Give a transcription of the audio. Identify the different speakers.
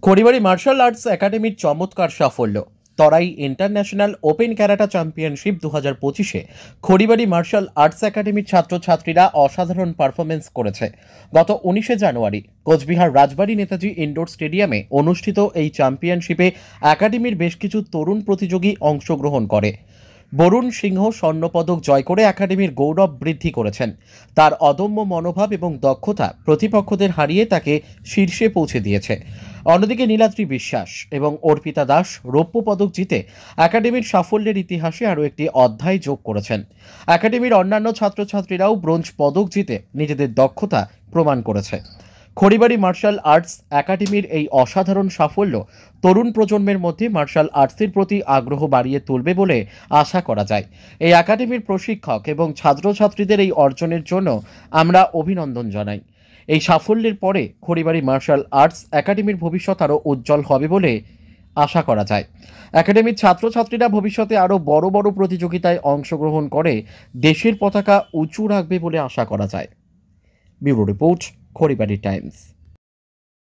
Speaker 1: Kharibari martial arts একাডেমির চমৎকার সাফল্য। Terai international open karate championship 2025-এ খড়িবাড়ি মার্শাল আর্টস একাডেমির ছাত্রছাত্রীরা অসাধারণ পারফরমেন্স করেছে। গত 19শে জানুয়ারি কোচবিহার রাজবাড়ী নেতাজি ইনডোর স্টেডিয়ামে অনুষ্ঠিত এই চ্যাম্পিয়নশিপে একাডেমির বেশ কিছু তরুণ প্রতিযোগী অংশগ্রহণ করে। বরুণ সিংহ স্বর্ণপদক জয় করে একাডেমির গৌরব বৃদ্ধি করেছেন। তার অদম্য মনোভাব এবং দক্ষতা প্রতিপক্ষদের হারিয়ে তাকে শীর্ষে পৌঁছে দিয়েছে। অন্যদিকে নীলাদ্রি বিশ্বাস এবং অর্পিতা দাস রৌপ্য পদক জিতে একাডেমির সাফল্যের ইতিহাসে আরও একটি অধ্যায় যোগ করেছেন। একাডেমির অন্যান্য ছাত্রছাত্রীরাও ব্রোঞ্জ পদক জিতে নিজেদের দক্ষতা প্রমাণ করেছে। খড়িবাড়ি মার্শাল আর্টস একাডেমির এই অসাধারণ সাফল্য তরুণ প্রজন্মের মধ্যে মার্শাল আর্টসের প্রতি আগ্রহ বাড়িয়ে তুলবে বলে আশা করা যায়। এই একাডেমির প্রশিক্ষক এবং ছাত্রছাত্রীদের এই অর্জনের জন্য আমরা অভিনন্দন জানাই। এই সাফল্যের পরে খড়িবাড়ি মার্শাল আর্টস একাডেমির ভবিষ্যৎ আরও উজ্জ্বল হবে বলে আশা করা যায়। একাডেমির ছাত্রছাত্রীরা ভবিষ্যতে আরও বড় বড় প্রতিযোগিতায় অংশগ্রহণ করে দেশের পতাকা উঁচু রাখবে বলে আশা করা যায়। Bureau report, Kharibari Times.